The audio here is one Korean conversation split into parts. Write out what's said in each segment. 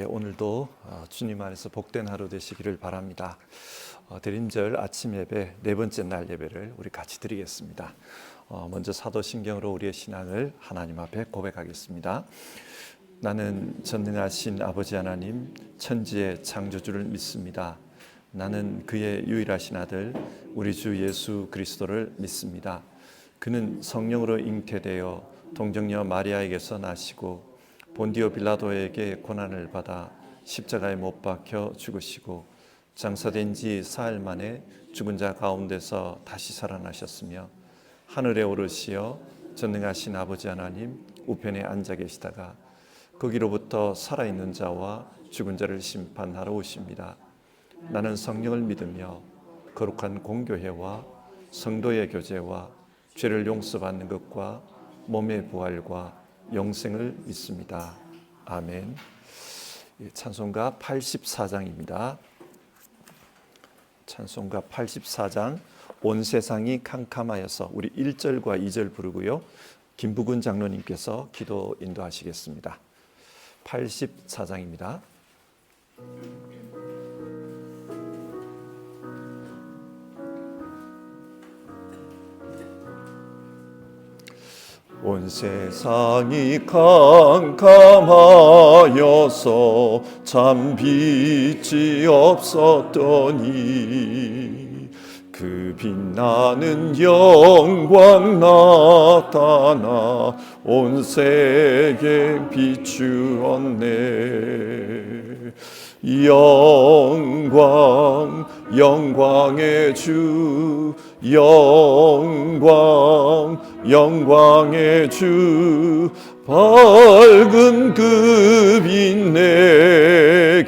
오늘도 주님 안에서 복된 하루 되시기를 바랍니다. 대림절 아침 예배 네 번째 날 예배를 우리 같이 드리겠습니다. 먼저 사도신경으로 우리의 신앙을 하나님 앞에 고백하겠습니다. 나는 전능하신 아버지 하나님 천지의 창조주를 믿습니다. 나는 그의 유일하신 아들 우리 주 예수 그리스도를 믿습니다. 그는 성령으로 잉태되어 동정녀 마리아에게서 나시고 본디오 빌라도에게 고난을 받아 십자가에 못 박혀 죽으시고 장사된 지 사흘 만에 죽은 자 가운데서 다시 살아나셨으며 하늘에 오르시어 전능하신 아버지 하나님 우편에 앉아 계시다가 거기로부터 살아있는 자와 죽은 자를 심판하러 오십니다. 나는 성령을 믿으며 거룩한 공교회와 성도의 교제와 죄를 용서받는 것과 몸의 부활과 영생을 믿습니다. 아멘. 찬송가 84장입니다. 찬송가 84장 온 세상이 캄캄하여서 우리 1절과 2절 부르고요. 김부근 장로님께서 기도 인도하시겠습니다. 84장입니다. 온 세상이 캄캄하여서 참 빛이 없었더니 그 빛나는 영광 나타나 온 세계 비추었네. 영광 영광의 주 영광 영광의 주 밝은 그 빛 내게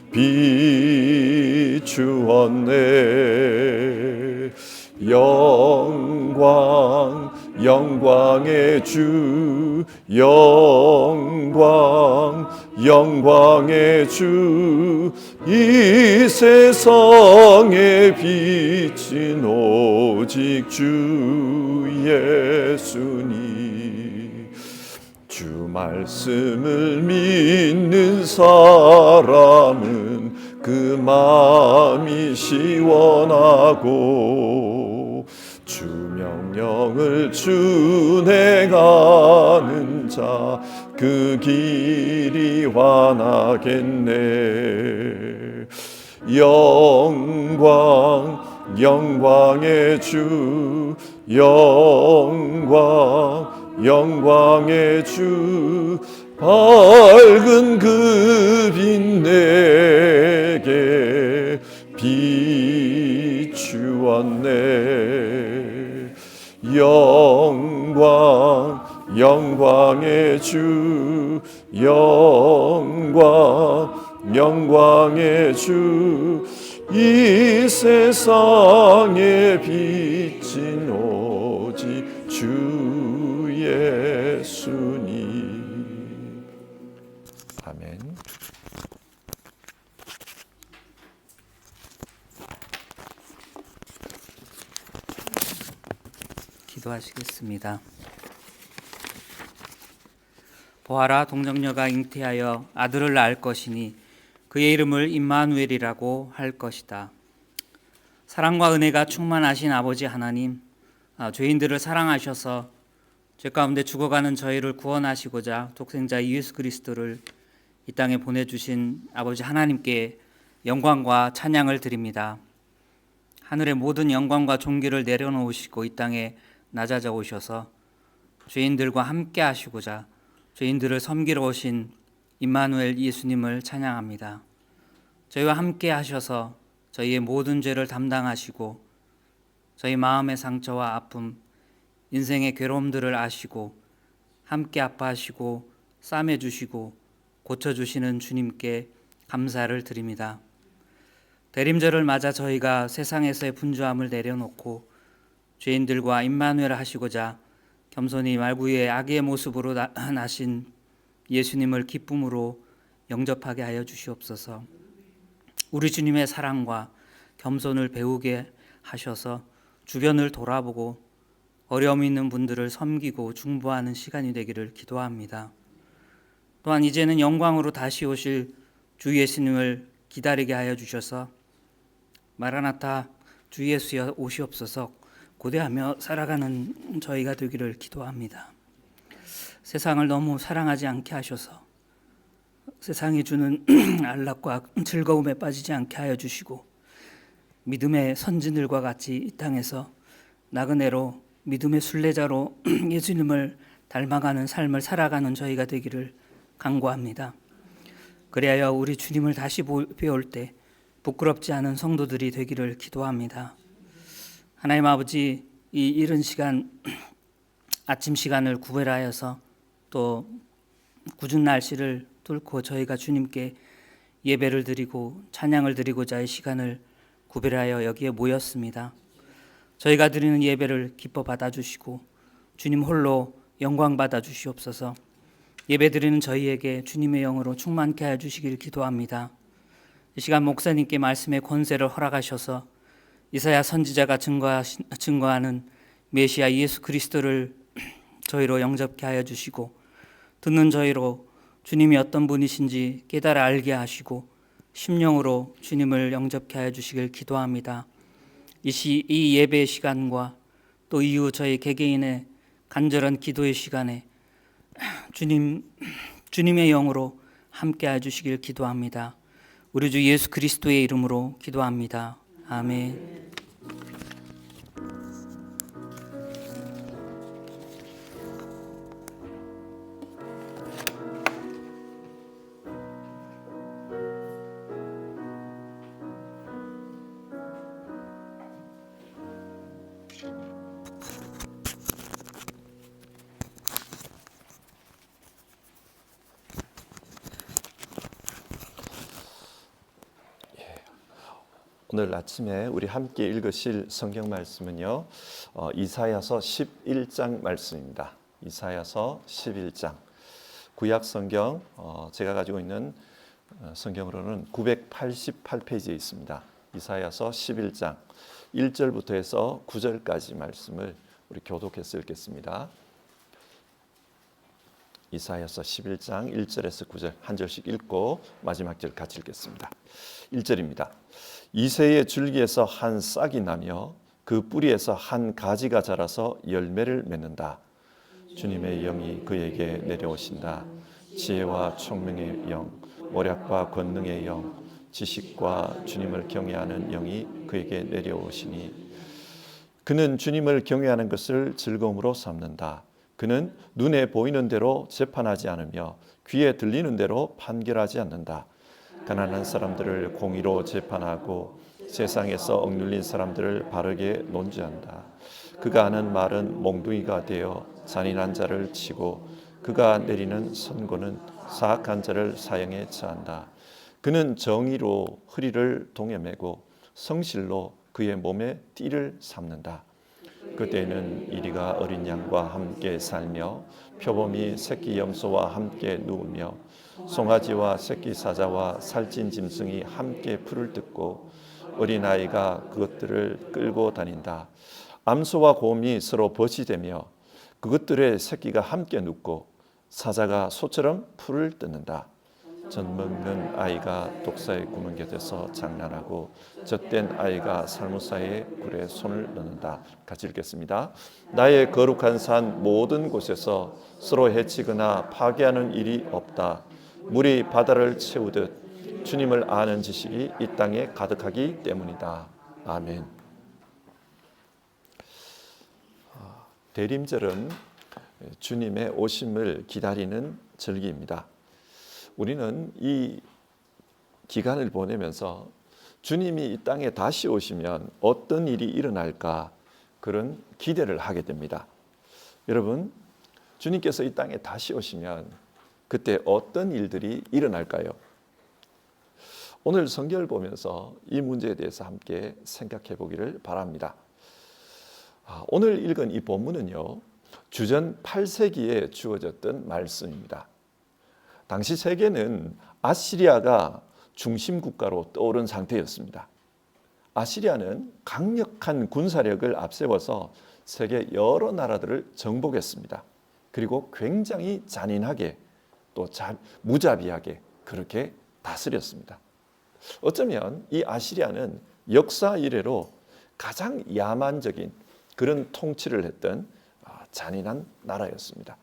비추었네. 영광 영광의 주 영광 영광의 주 이 세상에 비친 오직 주 예수님. 주 말씀을 믿는 사람은 그 마음이 시원하고 주 명령을 준행하는 자 그 길이 환하겠네. 영광 영광의 주 영광 영광의 주 밝은 그 빛 내게 비추었네. 영광 영광의 주 영광 영광의 주 이 세상에 비친 오직 주 예수님. 아멘. 기도하시겠습니다. 보아라, 동정녀가 잉태하여 아들을 낳을 것이니 그의 이름을 임마누엘이라고 할 것이다. 사랑과 은혜가 충만하신 아버지 하나님, 죄인들을 사랑하셔서 죄 가운데 죽어가는 저희를 구원하시고자 독생자 예수 그리스도를 이 땅에 보내주신 아버지 하나님께 영광과 찬양을 드립니다. 하늘의 모든 영광과 존귀를 내려놓으시고 이 땅에 낮아져 오셔서 죄인들과 함께 하시고자 죄인들을 섬기러 오신 임마누엘 예수님을 찬양합니다. 저희와 함께 하셔서 저희의 모든 죄를 담당하시고 저희 마음의 상처와 아픔, 인생의 괴로움들을 아시고 함께 아파하시고 싸매주시고 고쳐주시는 주님께 감사를 드립니다. 대림절을 맞아 저희가 세상에서의 분주함을 내려놓고 죄인들과 임마누엘 하시고자 겸손히 말구의 아기의 모습으로 나신 예수님을 기쁨으로 영접하게 하여 주시옵소서. 우리 주님의 사랑과 겸손을 배우게 하셔서 주변을 돌아보고 어려움 있는 분들을 섬기고 중보하는 시간이 되기를 기도합니다. 또한 이제는 영광으로 다시 오실 주 예수님을 기다리게 하여 주셔서 마라나타 주 예수여 오시옵소서 고대하며 살아가는 저희가 되기를 기도합니다. 세상을 너무 사랑하지 않게 하셔서 세상이 주는 안락과 즐거움에 빠지지 않게 하여 주시고 믿음의 선진들과 같이 이 땅에서 나그네로 믿음의 순례자로 예수님을 닮아가는 삶을 살아가는 저희가 되기를 간구합니다. 그리하여 우리 주님을 다시 배울 때 부끄럽지 않은 성도들이 되기를 기도합니다. 하나님 아버지, 이 이른 시간 아침 시간을 구별하여서 또 궂은 날씨를 뚫고 저희가 주님께 예배를 드리고 찬양을 드리고자 이 시간을 구별하여 여기에 모였습니다. 저희가 드리는 예배를 기뻐 받아주시고 주님 홀로 영광 받아주시옵소서. 예배 드리는 저희에게 주님의 영으로 충만케 하여 주시길 기도합니다. 이 시간 목사님께 말씀의 권세를 허락하셔서 이사야 선지자가 증거하는 메시아 예수 그리스도를 저희로 영접케 하여 주시고 듣는 저희로 주님이 어떤 분이신지 깨달아 알게 하시고 심령으로 주님을 영접케 하여 주시길 기도합니다. 이 예배의 시간과 또 이후 저희 개개인의 간절한 기도의 시간에 주님의 영으로 함께 하여 주시길 기도합니다. 우리 주 예수 그리스도의 이름으로 기도합니다. 아멘. 오늘 아침에 우리 함께 읽으실 성경 말씀은요, 이사야서 11장 말씀입니다. 이사야서 11장. 구약 성경, 제가 가지고 있는 성경으로는 988페이지에 있습니다. 이사야서 11장 1절부터 해서 9절까지 말씀을 우리 교독해서 읽겠습니다. 이사야서 11장 1절에서 9절 한 절씩 읽고 마지막 절 같이 읽겠습니다. 1절입니다. 이새의 줄기에서 한 싹이 나며 그 뿌리에서 한 가지가 자라서 열매를 맺는다. 주님의 영이 그에게 내려오신다. 지혜와 총명의 영, 모략과 권능의 영, 지식과 주님을 경외하는 영이 그에게 내려오시니 그는 주님을 경외하는 것을 즐거움으로 삼는다. 그는 눈에 보이는 대로 재판하지 않으며 귀에 들리는 대로 판결하지 않는다. 가난한 사람들을 공의로 재판하고 세상에서 억눌린 사람들을 바르게 논지한다. 그가 하는 말은 몽둥이가 되어 잔인한 자를 치고 그가 내리는 선고는 사악한 자를 사형에 처한다. 그는 정의로 허리를 동여매고 성실로 그의 몸에 띠를 삼는다. 그때는 이리가 어린 양과 함께 살며 표범이 새끼 염소와 함께 누우며 송아지와 새끼 사자와 살찐 짐승이 함께 풀을 뜯고 어린아이가 그것들을 끌고 다닌다. 암소와 곰이 서로 벗이되며 그것들의 새끼가 함께 눕고 사자가 소처럼 풀을 뜯는다. 젖 먹는 아이가 독사의 구멍 곁에서 장난하고 젖된 아이가 살무사의 굴에 손을 넣는다. 같이 읽겠습니다. 나의 거룩한 산 모든 곳에서 서로 해치거나 파괴하는 일이 없다. 물이 바다를 채우듯 주님을 아는 지식이 이 땅에 가득하기 때문이다. 아멘. 대림절은 주님의 오심을 기다리는 절기입니다. 우리는 이 기간을 보내면서 주님이 이 땅에 다시 오시면 어떤 일이 일어날까 그런 기대를 하게 됩니다. 여러분, 주님께서 이 땅에 다시 오시면 그때 어떤 일들이 일어날까요? 오늘 성경을 보면서 이 문제에 대해서 함께 생각해 보기를 바랍니다. 오늘 읽은 이 본문은요, 주전 8세기에 주어졌던 말씀입니다. 당시 세계는 아시리아가 중심 국가로 떠오른 상태였습니다. 아시리아는 강력한 군사력을 앞세워서 세계 여러 나라들을 정복했습니다. 그리고 굉장히 잔인하게 또 무자비하게 그렇게 다스렸습니다. 어쩌면 이 아시리아는 역사 이래로 가장 야만적인 그런 통치를 했던 잔인한 나라였습니다.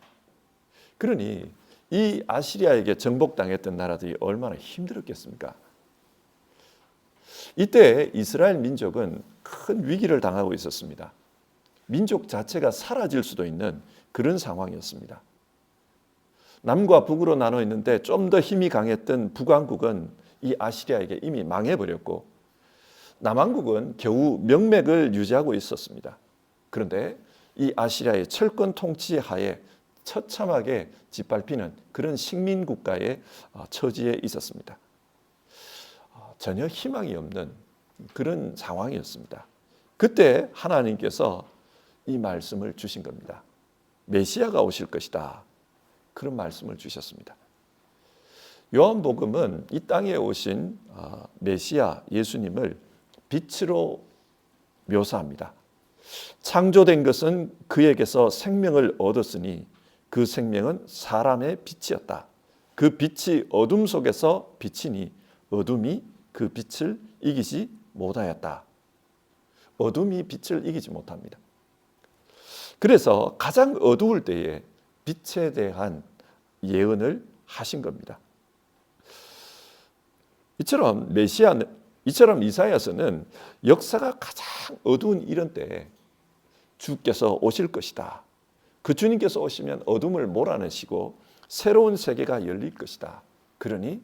그러니 이 아시리아에게 정복당했던 나라들이 얼마나 힘들었겠습니까? 이때 이스라엘 민족은 큰 위기를 당하고 있었습니다. 민족 자체가 사라질 수도 있는 그런 상황이었습니다. 남과 북으로 나눠 있는데 좀 더 힘이 강했던 북왕국은 이 아시리아에게 이미 망해버렸고 남왕국은 겨우 명맥을 유지하고 있었습니다. 그런데 이 아시리아의 철권 통치 하에 처참하게 짓밟히는 그런 식민 국가의 처지에 있었습니다. 전혀 희망이 없는 그런 상황이었습니다. 그때 하나님께서 이 말씀을 주신 겁니다. 메시아가 오실 것이다. 그런 말씀을 주셨습니다. 요한복음은 이 땅에 오신 메시아 예수님을 빛으로 묘사합니다. 창조된 것은 그에게서 생명을 얻었으니 그 생명은 사람의 빛이었다. 그 빛이 어둠 속에서 비치니 어둠이 그 빛을 이기지 못하였다. 어둠이 빛을 이기지 못합니다. 그래서 가장 어두울 때에 빛에 대한 예언을 하신 겁니다. 이처럼 이사야서는 역사가 가장 어두운 이런 때에 주께서 오실 것이다. 그 주님께서 오시면 어둠을 몰아내시고 새로운 세계가 열릴 것이다. 그러니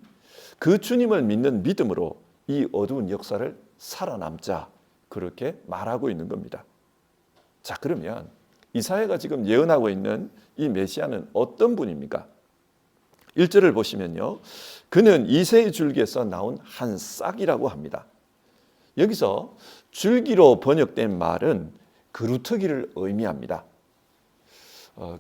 그 주님을 믿는 믿음으로 이 어두운 역사를 살아남자. 그렇게 말하고 있는 겁니다. 자, 그러면 이사야가 지금 예언하고 있는 이 메시아는 어떤 분입니까? 1절을 보시면요. 그는 이새의 줄기에서 나온 한 싹이라고 합니다. 여기서 줄기로 번역된 말은 그루터기를 의미합니다.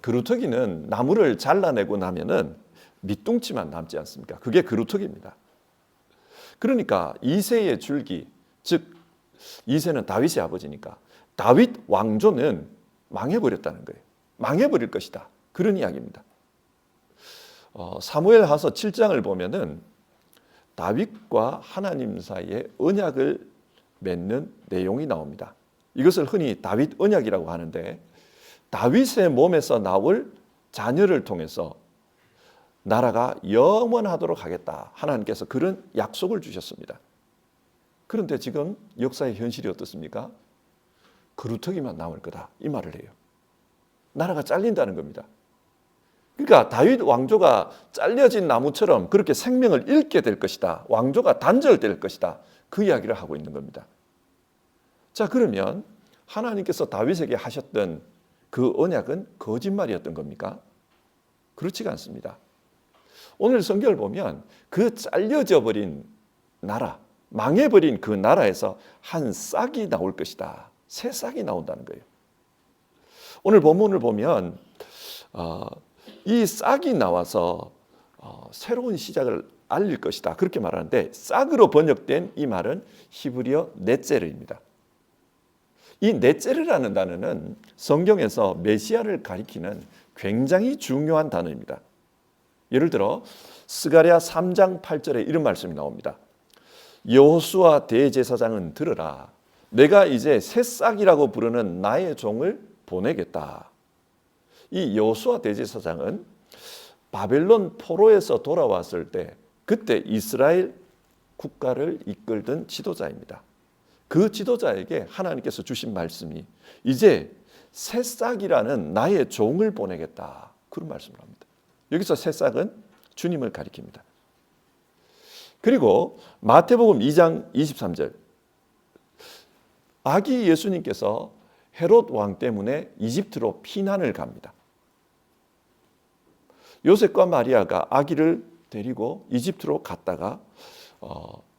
그루터기는 나무를 잘라내고 나면은 밑둥치만 남지 않습니까? 그게 그루터기입니다. 그러니까 이새의 줄기, 즉 이새는 다윗의 아버지니까 다윗 왕조는 망해버렸다는 거예요. 망해버릴 것이다. 그런 이야기입니다. 사무엘하서 7장을 보면은 다윗과 하나님 사이에 언약을 맺는 내용이 나옵니다. 이것을 흔히 다윗 언약이라고 하는데 다윗의 몸에서 나올 자녀를 통해서 나라가 영원하도록 하겠다. 하나님께서 그런 약속을 주셨습니다. 그런데 지금 역사의 현실이 어떻습니까? 그루터기만 남을 거다. 이 말을 해요. 나라가 잘린다는 겁니다. 그러니까 다윗 왕조가 잘려진 나무처럼 그렇게 생명을 잃게 될 것이다. 왕조가 단절될 것이다. 그 이야기를 하고 있는 겁니다. 자, 그러면 하나님께서 다윗에게 하셨던 그 언약은 거짓말이었던 겁니까? 그렇지가 않습니다. 오늘 성경을 보면 그 잘려져 버린 나라, 망해버린 그 나라에서 한 싹이 나올 것이다. 새 싹이 나온다는 거예요. 오늘 본문을 보면 이 싹이 나와서 새로운 시작을 알릴 것이다. 그렇게 말하는데 싹으로 번역된 이 말은 히브리어 넷제르입니다. 이 넷제르라는 단어는 성경에서 메시아를 가리키는 굉장히 중요한 단어입니다. 예를 들어 스가랴 3장 8절에 이런 말씀이 나옵니다. 여호수아 대제사장은 들으라. 내가 이제 새싹이라고 부르는 나의 종을 보내겠다. 이 여호수아 대제사장은 바벨론 포로에서 돌아왔을 때 그때 이스라엘 국가를 이끌던 지도자입니다. 그 지도자에게 하나님께서 주신 말씀이 이제 새싹이라는 나의 종을 보내겠다. 그런 말씀을 합니다. 여기서 새싹은 주님을 가리킵니다. 그리고 마태복음 2장 23절 아기 예수님께서 헤롯 왕 때문에 이집트로 피난을 갑니다. 요셉과 마리아가 아기를 데리고 이집트로 갔다가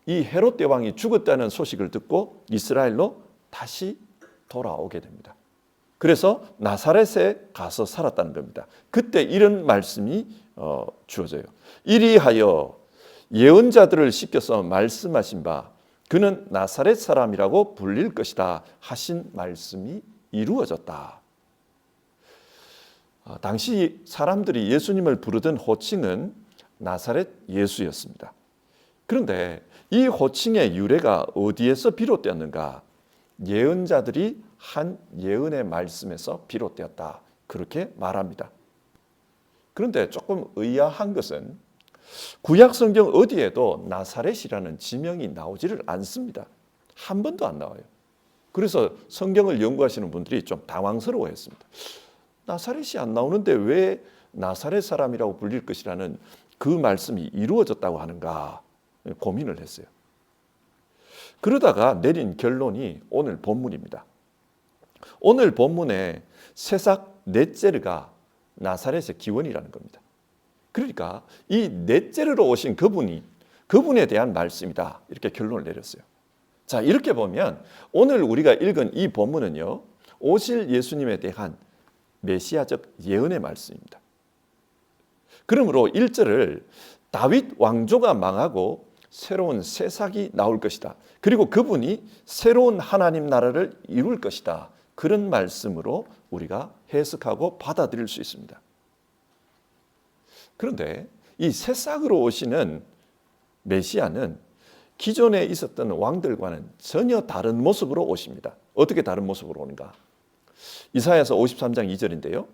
이 헤롯 대왕이 죽었다는 소식을 듣고 이스라엘로 다시 돌아오게 됩니다. 그래서 나사렛에 가서 살았다는 겁니다. 그때 이런 말씀이 주어져요. 이리하여 예언자들을 시켜서 말씀하신 바 그는 나사렛 사람이라고 불릴 것이다 하신 말씀이 이루어졌다. 당시 사람들이 예수님을 부르던 호칭은 나사렛 예수였습니다. 그런데 이 호칭의 유래가 어디에서 비롯되었는가? 예언자들이 한 예언의 말씀에서 비롯되었다. 그렇게 말합니다. 그런데 조금 의아한 것은 구약 성경 어디에도 나사렛이라는 지명이 나오지를 않습니다. 한 번도 안 나와요. 그래서 성경을 연구하시는 분들이 좀 당황스러워했습니다. 나사렛이 안 나오는데 왜 나사렛 사람이라고 불릴 것이라는 그 말씀이 이루어졌다고 하는가 고민을 했어요. 그러다가 내린 결론이 오늘 본문입니다. 오늘 본문의 새싹 넷제르가 나사렛의 기원이라는 겁니다. 그러니까 이 넷제르로 오신 그분에 대한 말씀이다. 이렇게 결론을 내렸어요. 자, 이렇게 보면 오늘 우리가 읽은 이 본문은요, 오실 예수님에 대한 메시아적 예언의 말씀입니다. 그러므로 1절을 다윗 왕조가 망하고 새로운 새싹이 나올 것이다. 그리고 그분이 새로운 하나님 나라를 이룰 것이다. 그런 말씀으로 우리가 해석하고 받아들일 수 있습니다. 그런데 이 새싹으로 오시는 메시아는 기존에 있었던 왕들과는 전혀 다른 모습으로 오십니다. 어떻게 다른 모습으로 오는가? 이사야서 53장 2절인데요.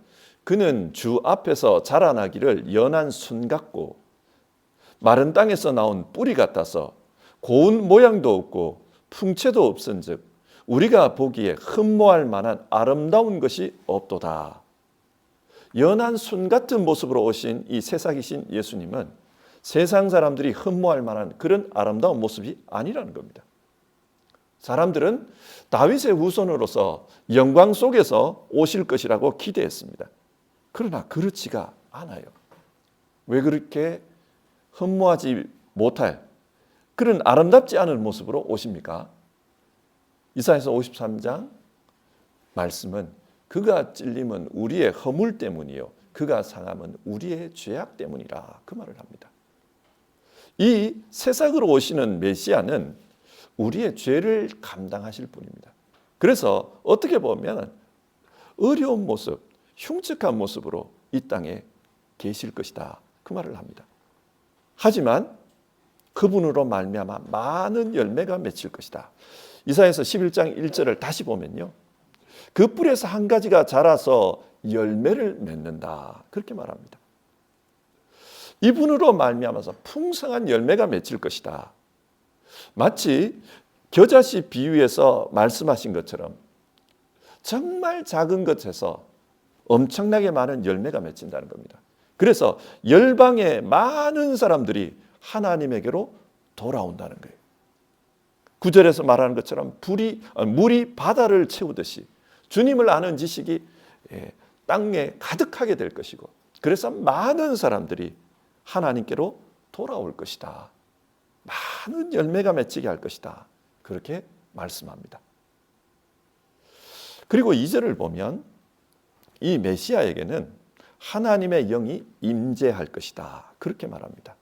그는 주 앞에서 자라나기를 연한 순 같고 마른 땅에서 나온 뿌리 같아서 고운 모양도 없고 풍채도 없은즉 우리가 보기에 흠모할 만한 아름다운 것이 없도다. 연한 순 같은 모습으로 오신 이 새싹이신 예수님은 세상 사람들이 흠모할 만한 그런 아름다운 모습이 아니라는 겁니다. 사람들은 다윗의 후손으로서 영광 속에서 오실 것이라고 기대했습니다. 그러나 그렇지가 않아요. 왜 그렇게 흠모하지 못할 그런 아름답지 않은 모습으로 오십니까? 이사야서 53장 말씀은 그가 찔림은 우리의 허물 때문이요 그가 상함은 우리의 죄악 때문이라 그 말을 합니다. 이 새싹으로 오시는 메시아는 우리의 죄를 감당하실 분입니다. 그래서 어떻게 보면 어려운 모습, 흉측한 모습으로 이 땅에 계실 것이다 그 말을 합니다. 하지만 그분으로 말미암아 많은 열매가 맺힐 것이다. 이사야서 11장 1절을 다시 보면요. 그 뿔에서 한 가지가 자라서 열매를 맺는다. 그렇게 말합니다. 이분으로 말미암아서 풍성한 열매가 맺힐 것이다. 마치 겨자씨 비유에서 말씀하신 것처럼 정말 작은 것에서 엄청나게 많은 열매가 맺힌다는 겁니다. 그래서 열방의 많은 사람들이 하나님에게로 돌아온다는 거예요. 9절에서 말하는 것처럼 물이 바다를 채우듯이 주님을 아는 지식이 땅에 가득하게 될 것이고 그래서 많은 사람들이 하나님께로 돌아올 것이다. 많은 열매가 맺히게 할 것이다. 그렇게 말씀합니다. 그리고 2절을 보면 이 메시아에게는 하나님의 영이 임재할 것이다. 그렇게 말합니다.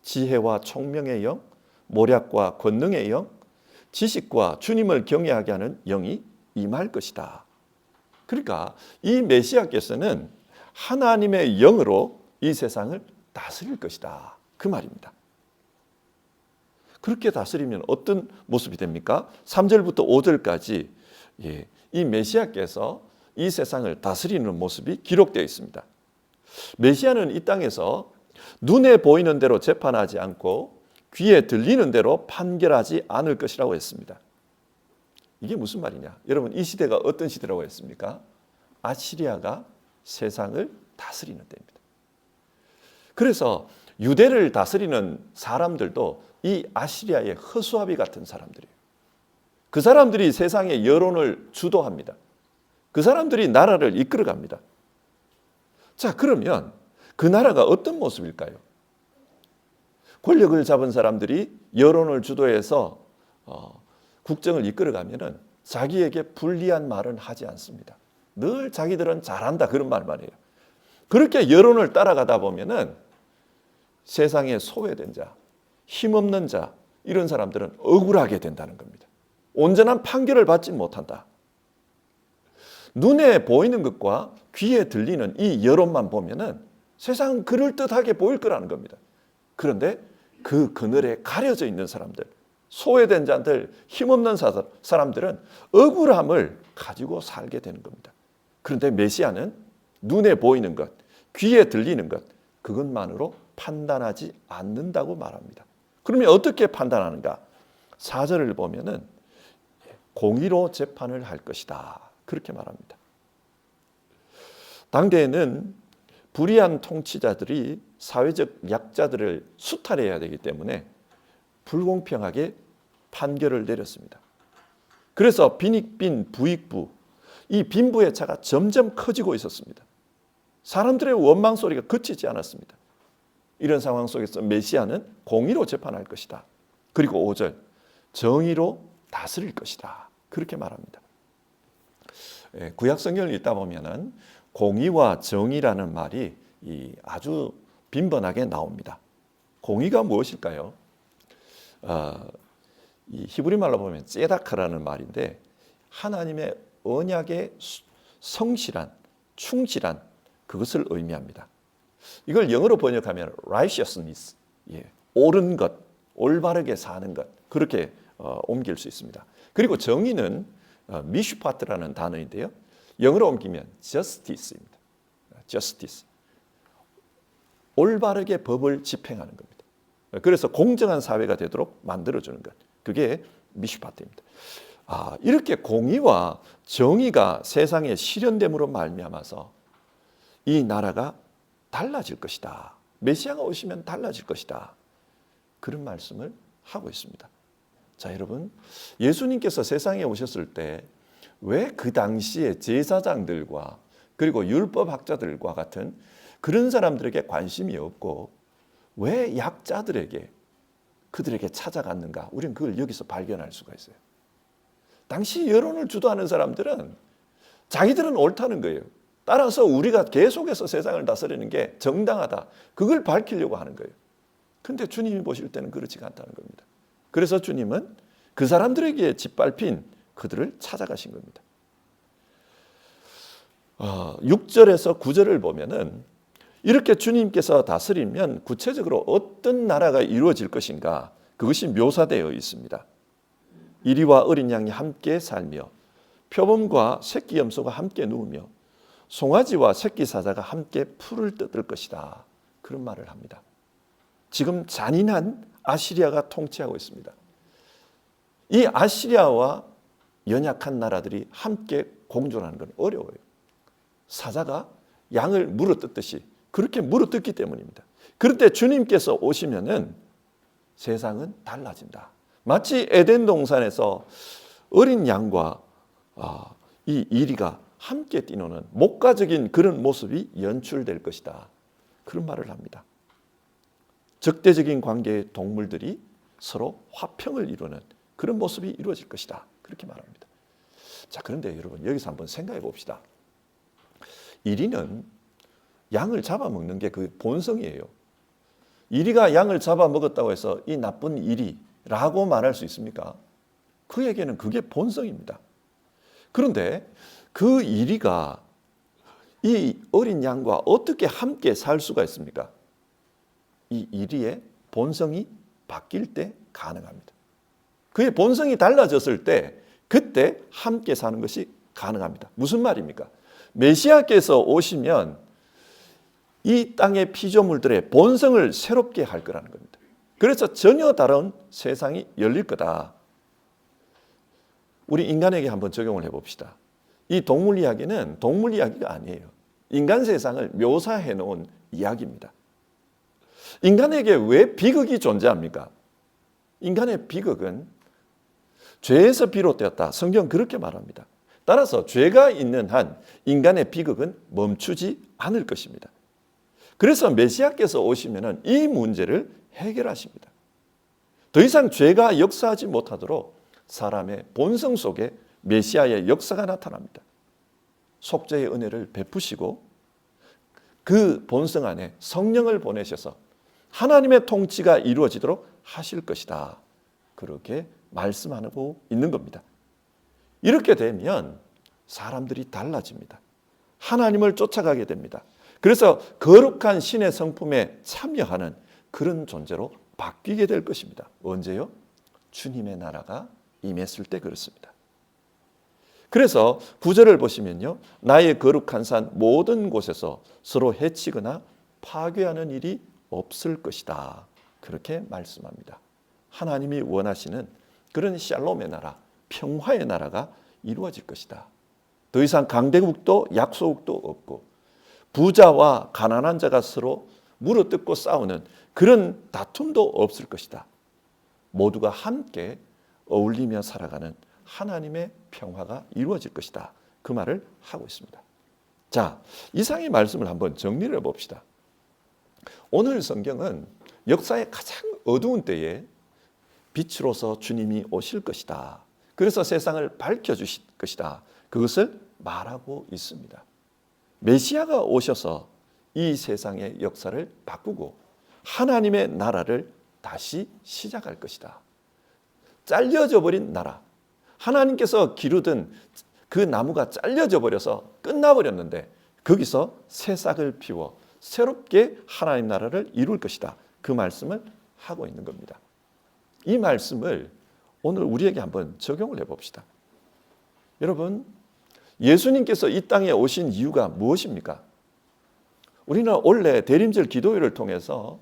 지혜와 총명의 영, 모략과 권능의 영, 지식과 주님을 경외하게 하는 영이 임할 것이다. 그러니까 이 메시아께서는 하나님의 영으로 이 세상을 다스릴 것이다. 그 말입니다. 그렇게 다스리면 어떤 모습이 됩니까? 3절부터 5절까지 이 메시아께서 이 세상을 다스리는 모습이 기록되어 있습니다. 메시아는 이 땅에서 눈에 보이는 대로 재판하지 않고 귀에 들리는 대로 판결하지 않을 것이라고 했습니다. 이게 무슨 말이냐? 여러분 이 시대가 어떤 시대라고 했습니까? 아시리아가 세상을 다스리는 때입니다. 그래서 유대를 다스리는 사람들도 이 아시리아의 허수아비 같은 사람들이에요. 그 사람들이 세상의 여론을 주도합니다. 그 사람들이 나라를 이끌어갑니다. 자, 그러면 그 나라가 어떤 모습일까요? 권력을 잡은 사람들이 여론을 주도해서 국정을 이끌어가면은 자기에게 불리한 말은 하지 않습니다. 늘 자기들은 잘한다 그런 말만 해요. 그렇게 여론을 따라가다 보면은 세상에 소외된 자, 힘없는 자 이런 사람들은 억울하게 된다는 겁니다. 온전한 판결을 받지 못한다. 눈에 보이는 것과 귀에 들리는 이 여론만 보면은 세상은 그럴듯하게 보일 거라는 겁니다. 그런데 그 그늘에 가려져 있는 사람들, 소외된 자들, 힘없는 사람들은 억울함을 가지고 살게 되는 겁니다. 그런데 메시아는 눈에 보이는 것, 귀에 들리는 것, 그것만으로 판단하지 않는다고 말합니다. 그러면 어떻게 판단하는가? 4절을 보면은 공의로 재판을 할 것이다. 그렇게 말합니다. 당대에는 불의한 통치자들이 사회적 약자들을 수탈해야 되기 때문에 불공평하게 판결을 내렸습니다. 그래서 빈익빈 부익부, 이 빈부의 차가 점점 커지고 있었습니다. 사람들의 원망 소리가 그치지 않았습니다. 이런 상황 속에서 메시아는 공의로 재판할 것이다. 그리고 5절, 정의로 다스릴 것이다. 그렇게 말합니다. 구약 성경을 읽다 보면은 공의와 정의라는 말이 아주 빈번하게 나옵니다. 공의가 무엇일까요? 이 히브리 말로 보면 ጼ다카라는 말인데 하나님의 언약에 성실한, 충실한 그것을 의미합니다. 이걸 영어로 번역하면 righteousness, 옳은 것, 올바르게 사는 것, 그렇게 옮길 수 있습니다. 그리고 정의는 미슈파트라는 단어인데요. 영어로 옮기면 justice입니다. justice. 올바르게 법을 집행하는 겁니다. 그래서 공정한 사회가 되도록 만들어주는 것. 그게 미슈파트입니다. 이렇게 공의와 정의가 세상에 실현됨으로 말미암아서 이 나라가 달라질 것이다. 메시아가 오시면 달라질 것이다. 그런 말씀을 하고 있습니다. 자, 여러분, 예수님께서 세상에 오셨을 때 왜 그 당시에 제사장들과 그리고 율법학자들과 같은 그런 사람들에게 관심이 없고 왜 약자들에게 그들에게 찾아갔는가? 우리는 그걸 여기서 발견할 수가 있어요. 당시 여론을 주도하는 사람들은 자기들은 옳다는 거예요. 따라서 우리가 계속해서 세상을 다스리는 게 정당하다. 그걸 밝히려고 하는 거예요. 그런데 주님이 보실 때는 그렇지가 않다는 겁니다. 그래서 주님은 그 사람들에게 짓밟힌 그들을 찾아가신 겁니다. 6절에서 9절을 보면은 이렇게 주님께서 다스리면 구체적으로 어떤 나라가 이루어질 것인가? 그것이 묘사되어 있습니다. 이리와 어린 양이 함께 살며 표범과 새끼 염소가 함께 누우며 송아지와 새끼 사자가 함께 풀을 뜯을 것이다. 그런 말을 합니다. 지금 잔인한 아시리아가 통치하고 있습니다. 이 아시리아와 연약한 나라들이 함께 공존하는 건 어려워요. 사자가 양을 물어뜯듯이 그렇게 물어뜯기 때문입니다. 그런데 주님께서 오시면은 세상은 달라진다. 마치 에덴 동산에서 어린 양과 이 이리가 함께 뛰노는 목가적인 그런 모습이 연출될 것이다. 그런 말을 합니다. 적대적인 관계의 동물들이 서로 화평을 이루는 그런 모습이 이루어질 것이다. 그렇게 말합니다. 자, 그런데 여러분 여기서 한번 생각해 봅시다. 이리는 양을 잡아먹는 게 그 본성이에요. 이리가 양을 잡아먹었다고 해서 이 나쁜 이리라고 말할 수 있습니까? 그에게는 그게 본성입니다. 그런데 그 이리가 이 어린 양과 어떻게 함께 살 수가 있습니까? 이 이리의 본성이 바뀔 때 가능합니다. 그의 본성이 달라졌을 때 그때 함께 사는 것이 가능합니다. 무슨 말입니까? 메시아께서 오시면 이 땅의 피조물들의 본성을 새롭게 할 거라는 겁니다. 그래서 전혀 다른 세상이 열릴 거다. 우리 인간에게 한번 적용을 해봅시다. 이 동물 이야기는 동물 이야기가 아니에요. 인간 세상을 묘사해 놓은 이야기입니다. 인간에게 왜 비극이 존재합니까? 인간의 비극은 죄에서 비롯되었다. 성경 그렇게 말합니다. 따라서 죄가 있는 한 인간의 비극은 멈추지 않을 것입니다. 그래서 메시아께서 오시면은 이 문제를 해결하십니다. 더 이상 죄가 역사하지 못하도록 사람의 본성 속에 메시아의 역사가 나타납니다. 속죄의 은혜를 베푸시고 그 본성 안에 성령을 보내셔서 하나님의 통치가 이루어지도록 하실 것이다. 그렇게 말씀하고 있는 겁니다. 이렇게 되면 사람들이 달라집니다. 하나님을 쫓아가게 됩니다. 그래서 거룩한 신의 성품에 참여하는 그런 존재로 바뀌게 될 것입니다. 언제요? 주님의 나라가 임했을 때 그렇습니다. 그래서 9절을 보시면요, 나의 거룩한 산 모든 곳에서 서로 해치거나 파괴하는 일이 없을 것이다. 그렇게 말씀합니다. 하나님이 원하시는 그런 샬롬의 나라, 평화의 나라가 이루어질 것이다. 더 이상 강대국도 약소국도 없고 부자와 가난한 자가 서로 물어뜯고 싸우는 그런 다툼도 없을 것이다. 모두가 함께 어울리며 살아가는 하나님의 평화가 이루어질 것이다. 그 말을 하고 있습니다. 자, 이상의 말씀을 한번 정리를 해봅시다. 오늘 성경은 역사의 가장 어두운 때에 빛으로서 주님이 오실 것이다. 그래서 세상을 밝혀주실 것이다. 그것을 말하고 있습니다. 메시아가 오셔서 이 세상의 역사를 바꾸고 하나님의 나라를 다시 시작할 것이다. 잘려져 버린 나라, 하나님께서 기르던 그 나무가 잘려져 버려서 끝나버렸는데 거기서 새 싹을 피워 새롭게 하나님 나라를 이룰 것이다. 그 말씀을 하고 있는 겁니다. 이 말씀을 오늘 우리에게 한번 적용을 해봅시다. 여러분, 예수님께서 이 땅에 오신 이유가 무엇입니까? 우리는 원래 대림절 기도회를 통해서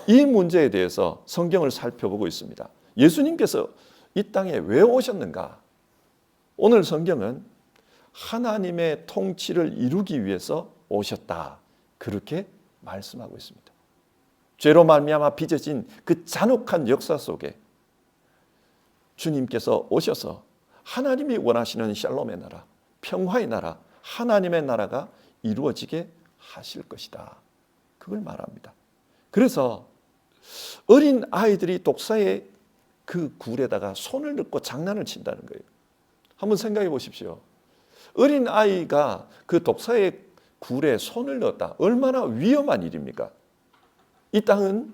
이 문제에 대해서 성경을 살펴보고 있습니다. 예수님께서 이 땅에 왜 오셨는가? 오늘 성경은 하나님의 통치를 이루기 위해서 오셨다. 그렇게 말씀하고 있습니다. 죄로 말미암아 빚어진 그 잔혹한 역사 속에 주님께서 오셔서 하나님이 원하시는 샬롬의 나라, 평화의 나라, 하나님의 나라가 이루어지게 하실 것이다. 그걸 말합니다. 그래서 어린 아이들이 독사의 그 굴에다가 손을 넣고 장난을 친다는 거예요. 한번 생각해 보십시오. 어린 아이가 그 독사의 굴에 손을 넣었다. 얼마나 위험한 일입니까? 이 땅은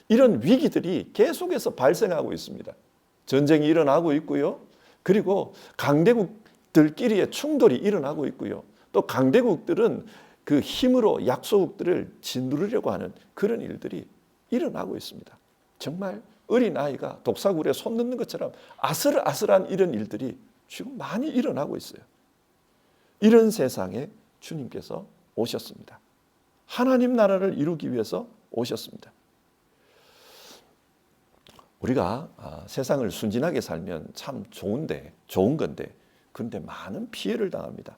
이런 위기들이 계속해서 발생하고 있습니다. 전쟁이 일어나고 있고요. 그리고 강대국들끼리의 충돌이 일어나고 있고요. 또 강대국들은 그 힘으로 약소국들을 짓누르려고 하는 그런 일들이 일어나고 있습니다. 정말 어린아이가 독사굴에 손 넣는 것처럼 아슬아슬한 이런 일들이 지금 많이 일어나고 있어요. 이런 세상에 주님께서 오셨습니다. 하나님 나라를 이루기 위해서 오셨습니다. 우리가 세상을 순진하게 살면 참 좋은 건데 그런데 많은 피해를 당합니다.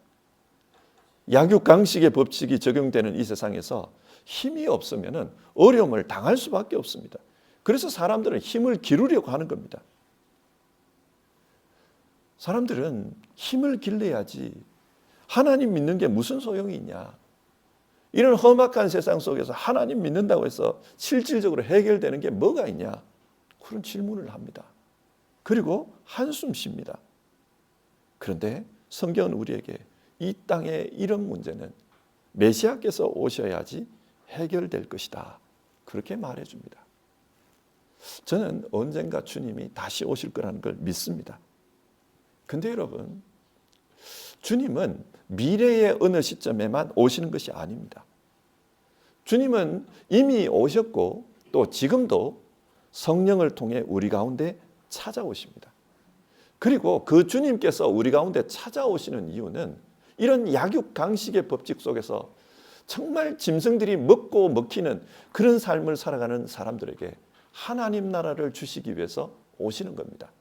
약육강식의 법칙이 적용되는 이 세상에서 힘이 없으면 어려움을 당할 수밖에 없습니다. 그래서 사람들은 힘을 기르려고 하는 겁니다. 사람들은 힘을 길러야지 하나님 믿는 게 무슨 소용이 있냐. 이런 험악한 세상 속에서 하나님 믿는다고 해서 실질적으로 해결되는 게 뭐가 있냐. 그런 질문을 합니다. 그리고 한숨 쉽니다. 그런데 성경은 우리에게 이 땅의 이런 문제는 메시아께서 오셔야지 해결될 것이다. 그렇게 말해줍니다. 저는 언젠가 주님이 다시 오실 거라는 걸 믿습니다. 근데 여러분, 주님은 미래의 어느 시점에만 오시는 것이 아닙니다. 주님은 이미 오셨고 또 지금도 성령을 통해 우리 가운데 찾아오십니다. 그리고 그 주님께서 우리 가운데 찾아오시는 이유는 이런 약육강식의 법칙 속에서 정말 짐승들이 먹고 먹히는 그런 삶을 살아가는 사람들에게 하나님 나라를 주시기 위해서 오시는 겁니다.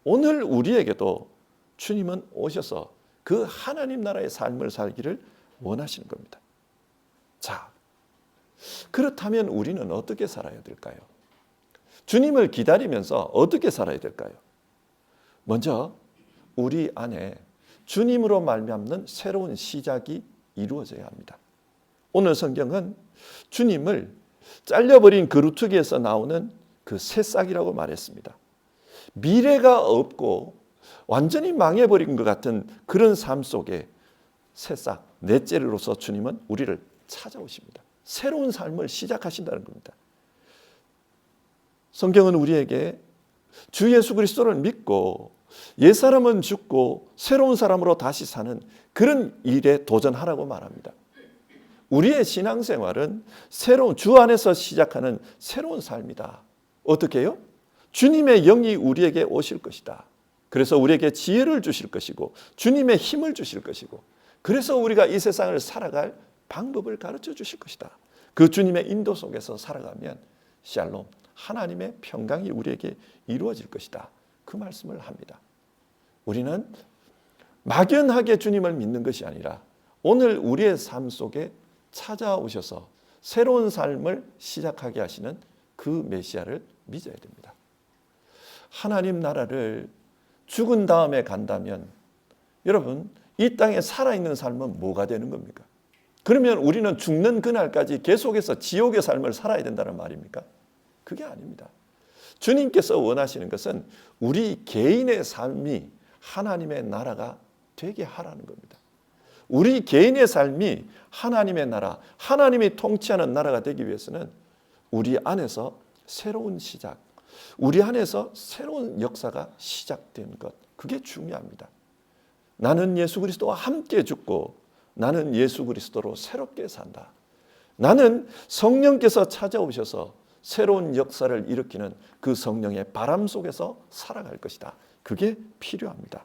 오늘 우리에게도 주님은 오셔서 그 하나님 나라의 삶을 살기를 원하시는 겁니다. 자, 그렇다면 우리는 어떻게 살아야 될까요? 주님을 기다리면서 어떻게 살아야 될까요? 먼저 우리 안에 주님으로 말미암는 새로운 시작이 이루어져야 합니다. 오늘 성경은 주님을 잘려버린 그루터기에서 나오는 그 새싹이라고 말했습니다. 미래가 없고 완전히 망해버린 것 같은 그런 삶 속에 새싹, 넷째로서 주님은 우리를 찾아오십니다. 새로운 삶을 시작하신다는 겁니다. 성경은 우리에게 주 예수 그리스도를 믿고 옛사람은 죽고 새로운 사람으로 다시 사는 그런 일에 도전하라고 말합니다. 우리의 신앙생활은 새로운 주 안에서 시작하는 새로운 삶이다. 어떻게 해요? 주님의 영이 우리에게 오실 것이다. 그래서 우리에게 지혜를 주실 것이고 주님의 힘을 주실 것이고 그래서 우리가 이 세상을 살아갈 방법을 가르쳐 주실 것이다. 그 주님의 인도 속에서 살아가면 샬롬, 하나님의 평강이 우리에게 이루어질 것이다. 그 말씀을 합니다. 우리는 막연하게 주님을 믿는 것이 아니라 오늘 우리의 삶 속에 찾아오셔서 새로운 삶을 시작하게 하시는 그 메시아를 믿어야 됩니다. 하나님 나라를 죽은 다음에 간다면 여러분 이 땅에 살아있는 삶은 뭐가 되는 겁니까? 그러면 우리는 죽는 그날까지 계속해서 지옥의 삶을 살아야 된다는 말입니까? 그게 아닙니다. 주님께서 원하시는 것은 우리 개인의 삶이 하나님의 나라가 되게 하라는 겁니다. 우리 개인의 삶이 하나님의 나라, 하나님이 통치하는 나라가 되기 위해서는 우리 안에서 새로운 시작, 우리 안에서 새로운 역사가 시작된 것, 그게 중요합니다. 나는 예수 그리스도와 함께 죽고 나는 예수 그리스도로 새롭게 산다. 나는 성령께서 찾아오셔서 새로운 역사를 일으키는 그 성령의 바람 속에서 살아갈 것이다. 그게 필요합니다.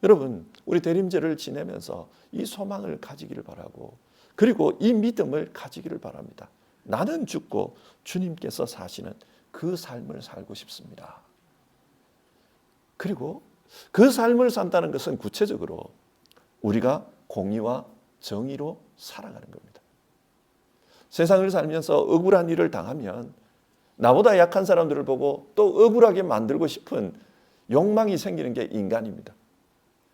여러분, 우리 대림절을 지내면서 이 소망을 가지기를 바라고 그리고 이 믿음을 가지기를 바랍니다. 나는 죽고 주님께서 사시는 그 삶을 살고 싶습니다. 그리고 그 삶을 산다는 것은 구체적으로 우리가 공의와 정의로 살아가는 겁니다. 세상을 살면서 억울한 일을 당하면 나보다 약한 사람들을 보고 또 억울하게 만들고 싶은 욕망이 생기는 게 인간입니다.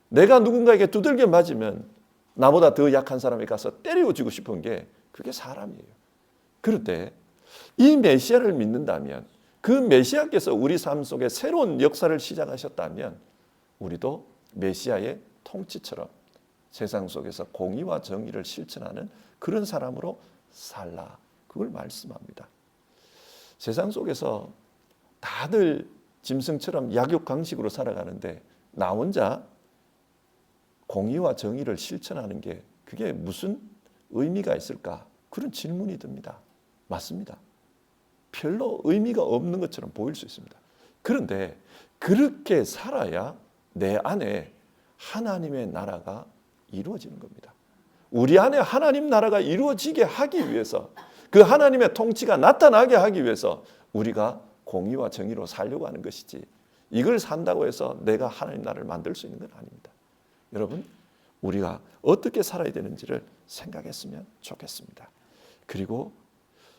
내가 누군가에게 두들겨 맞으면 나보다 더 약한 사람에 가서 때려주고 싶은 게 그게 사람이에요. 그런데 이 메시아를 믿는다면 그 메시아께서 우리 삶 속에 새로운 역사를 시작하셨다면 우리도 메시아의 통치처럼 세상 속에서 공의와 정의를 실천하는 그런 사람으로 살라. 그걸 말씀합니다. 세상 속에서 다들 짐승처럼 약육강식으로 살아가는데 나 혼자 공의와 정의를 실천하는 게 그게 무슨 의미가 있을까? 그런 질문이 듭니다. 맞습니다. 별로 의미가 없는 것처럼 보일 수 있습니다. 그런데 그렇게 살아야 내 안에 하나님의 나라가 이루어지는 겁니다. 우리 안에 하나님 나라가 이루어지게 하기 위해서 그 하나님의 통치가 나타나게 하기 위해서 우리가 공의와 정의로 살려고 하는 것이지 이걸 산다고 해서 내가 하나님 나라를 만들 수 있는 건 아닙니다. 여러분, 우리가 어떻게 살아야 되는지를 생각했으면 좋겠습니다. 그리고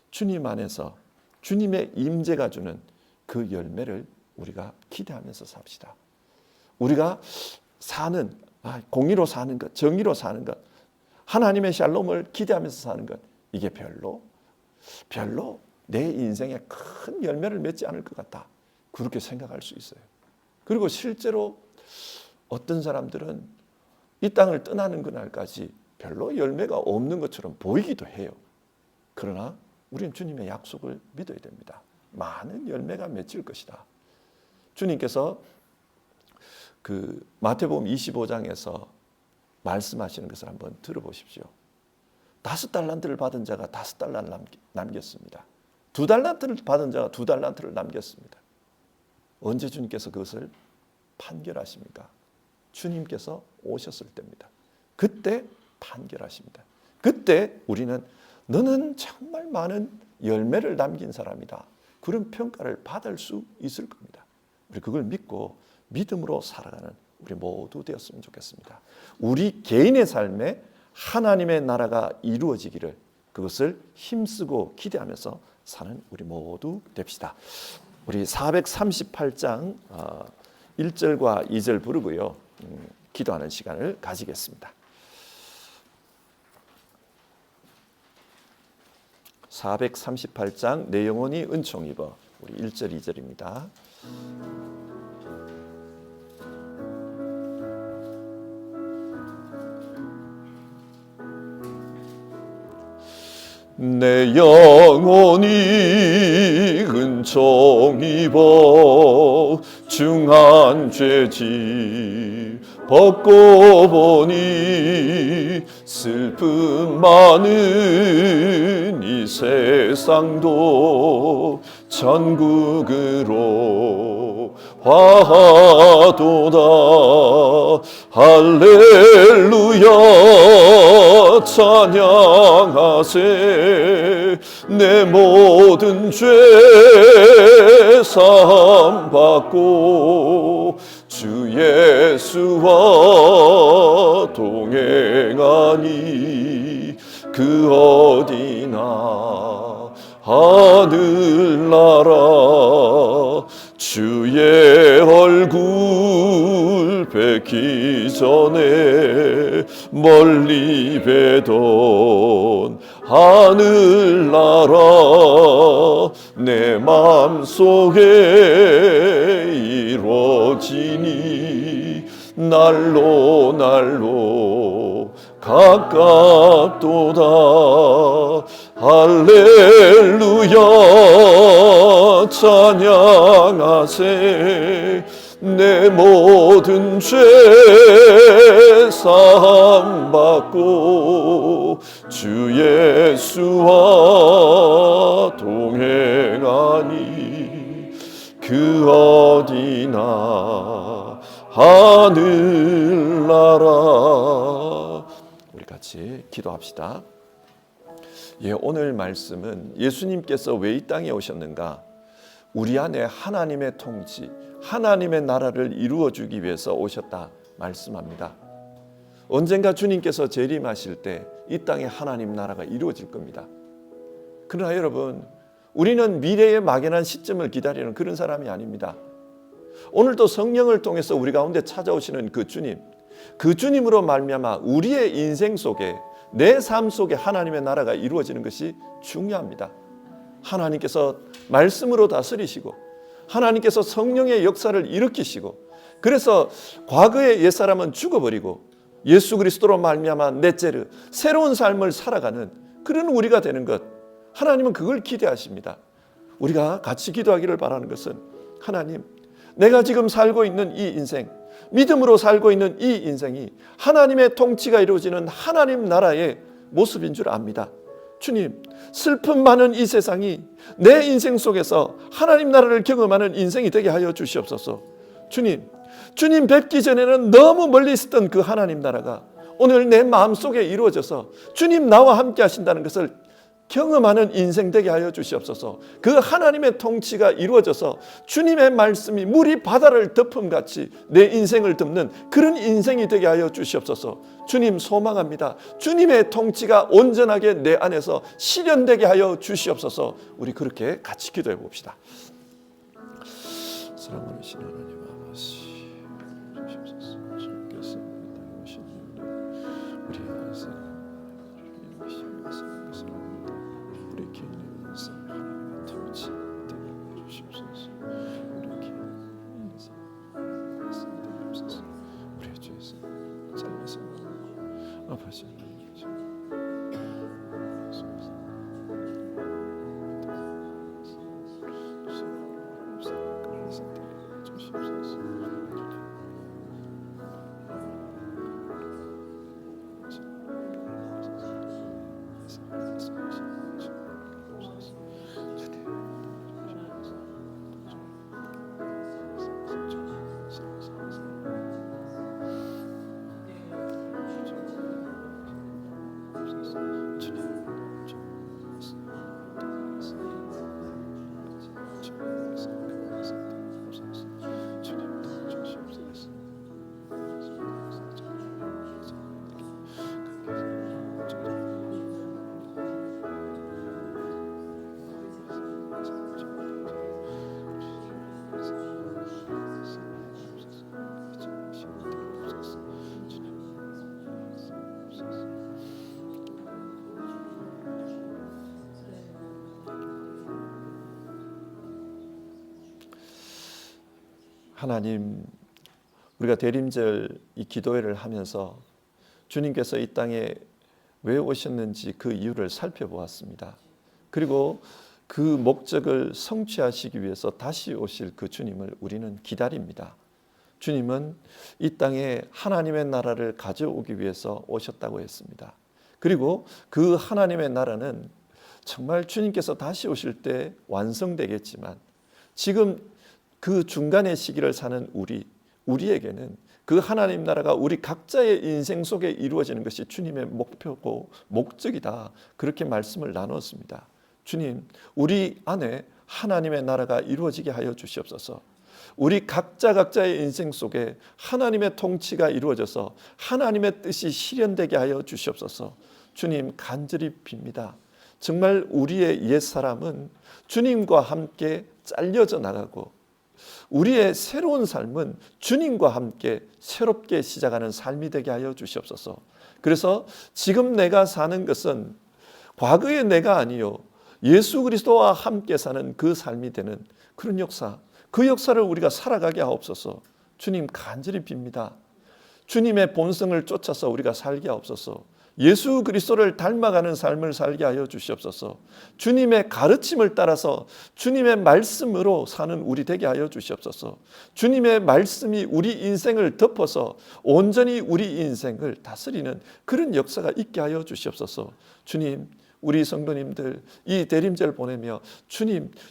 주님 안에서 주님의 임재가 주는 그 열매를 우리가 기대하면서 삽시다. 우리가 사는 공의로 사는 것, 정의로 사는 것, 하나님의 샬롬을 기대하면서 사는 것, 이게 별로 내 인생에 큰 열매를 맺지 않을 것 같다. 그렇게 생각할 수 있어요. 그리고 실제로 어떤 사람들은 이 땅을 떠나는 그날까지 별로 열매가 없는 것처럼 보이기도 해요. 그러나 우리는 주님의 약속을 믿어야 됩니다. 많은 열매가 맺힐 것이다. 주님께서 그 마태복음 25장에서 말씀하시는 것을 한번 들어보십시오. 5달란트를 받은 자가 5달란트를 남겼습니다. 2달란트를 받은 자가 2달란트를 남겼습니다. 언제 주님께서 그것을 판결하십니까? 주님께서 오셨을 때입니다. 그때 판결하십니다. 그때 우리는 너는 정말 많은 열매를 남긴 사람이다. 그런 평가를 받을 수 있을 겁니다. 우리 그걸 믿고 믿음으로 살아가는 우리 모두 되었으면 좋겠습니다. 우리 개인의 삶에 하나님의 나라가 이루어지기를 그것을 힘쓰고 기대하면서 사는 우리 모두 됩시다. 우리 438장 1절과 2절 부르고요. 기도하는 시간을 가지겠습니다. 438장 내 영혼이 은총 입어 우리 1절 2절입니다. 내 영혼이 은총 입어 중한 죄질 벗고 보니 슬픔 많은 이 세상도 천국으로 화도다. 할렐루야 찬양하세. 내 모든 죄 사함 받고 주 예수와 동행하니 그 어디나 하늘나라. 주의 얼굴 뵙기 전에 멀리 뵈던 하늘나라 내 맘속에 이루어지니 날로 날로 가깝도다. 할렐루야 찬양하세. 내 모든 죄 사함 받고 주 예수와 동행하니 그 어디나 하늘나라. 우리 같이 기도합시다. 오늘 말씀은 예수님께서 왜 이 땅에 오셨는가? 우리 안에 하나님의 통치, 하나님의 나라를 이루어주기 위해서 오셨다 말씀합니다. 언젠가 주님께서 재림하실 때 이 땅에 하나님 나라가 이루어질 겁니다. 그러나 여러분, 우리는 미래의 막연한 시점을 기다리는 그런 사람이 아닙니다. 오늘도 성령을 통해서 우리 가운데 찾아오시는 그 주님, 그 주님으로 말미암아 우리의 인생 속에, 내 삶 속에 하나님의 나라가 이루어지는 것이 중요합니다. 하나님께서 말씀으로 다스리시고 하나님께서 성령의 역사를 일으키시고, 그래서 과거의 옛사람은 죽어버리고 예수 그리스도로 말미암아 넷째로 새로운 삶을 살아가는 그런 우리가 되는 것, 하나님은 그걸 기대하십니다. 우리가 같이 기도하기를 바라는 것은, 하나님, 내가 지금 살고 있는 이 인생, 믿음으로 살고 있는 이 인생이 하나님의 통치가 이루어지는 하나님 나라의 모습인 줄 압니다. 주님, 슬픔 많은 이 세상이 내 인생 속에서 하나님 나라를 경험하는 인생이 되게 하여 주시옵소서. 주님 뵙기 전에는 너무 멀리 있었던 그 하나님 나라가 오늘 내 마음속에 이루어져서 주님 나와 함께 하신다는 것을 경험하는 인생 되게 하여 주시옵소서. 그 하나님의 통치가 이루어져서 주님의 말씀이 물이 바다를 덮음같이 내 인생을 덮는 그런 인생이 되게 하여 주시옵소서. 주님 소망합니다. 주님의 통치가 온전하게 내 안에서 실현되게 하여 주시옵소서. 우리 그렇게 같이 기도해 봅시다. 사랑하신 하나님 아버지, 주시옵소서. 주님께서 오신 우리 인생 우리 개인의 인생 하나님의 통치 되게 해주시옵소서. 우리 개인의 인생 말씀 되게 하옵소서. 우리의 죄에서 잘라서 아버지 하나님 하나님, 우리가 대림절 이 기도회를 하면서 주님께서 이 땅에 왜 오셨는지 그 이유를 살펴보았습니다. 그리고 그 목적을 성취하시기 위해서 다시 오실 그 주님을 우리는 기다립니다. 주님은 이 땅에 하나님의 나라를 가져오기 위해서 오셨다고 했습니다. 그리고 그 하나님의 나라는 정말 주님께서 다시 오실 때 완성되겠지만 지금 그 중간의 시기를 사는 우리에게는 그 하나님 나라가 우리 각자의 인생 속에 이루어지는 것이 주님의 목표고 목적이다. 그렇게 말씀을 나눴습니다. 주님, 우리 안에 하나님의 나라가 이루어지게 하여 주시옵소서. 우리 각자의 인생 속에 하나님의 통치가 이루어져서 하나님의 뜻이 실현되게 하여 주시옵소서. 주님, 간절히 빕니다. 정말 우리의 옛사람은 주님과 함께 잘려져 나가고 우리의 새로운 삶은 주님과 함께 새롭게 시작하는 삶이 되게 하여 주시옵소서. 그래서 지금 내가 사는 것은 과거의 내가 아니요 예수 그리스도와 함께 사는 그 삶이 되는 그런 역사, 그 역사를 우리가 살아가게 하옵소서. 주님, 간절히 빕니다. 주님의 본성을 쫓아서 우리가 살게 하옵소서. 예수 그리스도를 닮아가는 삶을 살게 하여 주시옵소서. 주님의 가르침을 따라서 주님의 말씀으로 사는 우리 되게 하여 주시옵소서. 주님의 말씀이 우리 인생을 덮어서 온전히 우리 인생을 다스리는 그런 역사가 있게 하여 주시옵소서. 주님, 우리 성도님들 이 대림절 보내며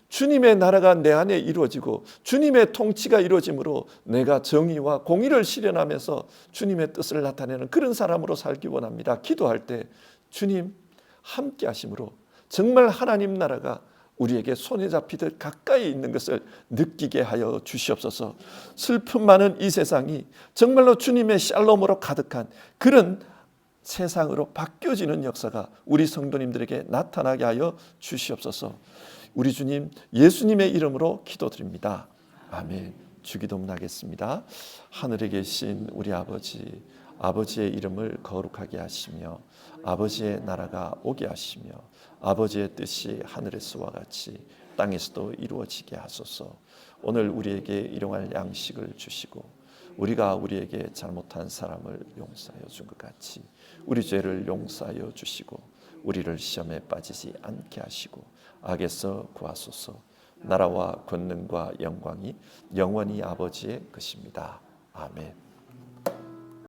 주님의 나라가 내 안에 이루어지고 주님의 통치가 이루어짐으로 내가 정의와 공의를 실현하면서 주님의 뜻을 나타내는 그런 사람으로 살기 원합니다. 기도할 때 주님 함께 하심으로 정말 하나님 나라가 우리에게 손에 잡히듯 가까이 있는 것을 느끼게 하여 주시옵소서. 슬픔 많은 이 세상이 정말로 주님의 샬롬으로 가득한 그런 세상으로 바뀌어지는 역사가 우리 성도님들에게 나타나게 하여 주시옵소서. 우리 주님 예수님의 이름으로 기도드립니다. 아멘. 주기도문 하겠습니다. 하늘에 계신 우리 아버지, 아버지의 이름을 거룩하게 하시며 아버지의 나라가 오게 하시며 아버지의 뜻이 하늘에서와 같이 땅에서도 이루어지게 하소서. 오늘 우리에게 일용할 양식을 주시고 우리가 우리에게 잘못한 사람을 용서하여 준 것 같이 우리 죄를 용서하여 주시고 우리를 시험에 빠지지 않게 하시고 악에서 구하소서. 나라와 권능과 영광이 영원히 아버지의 것입니다. 아멘.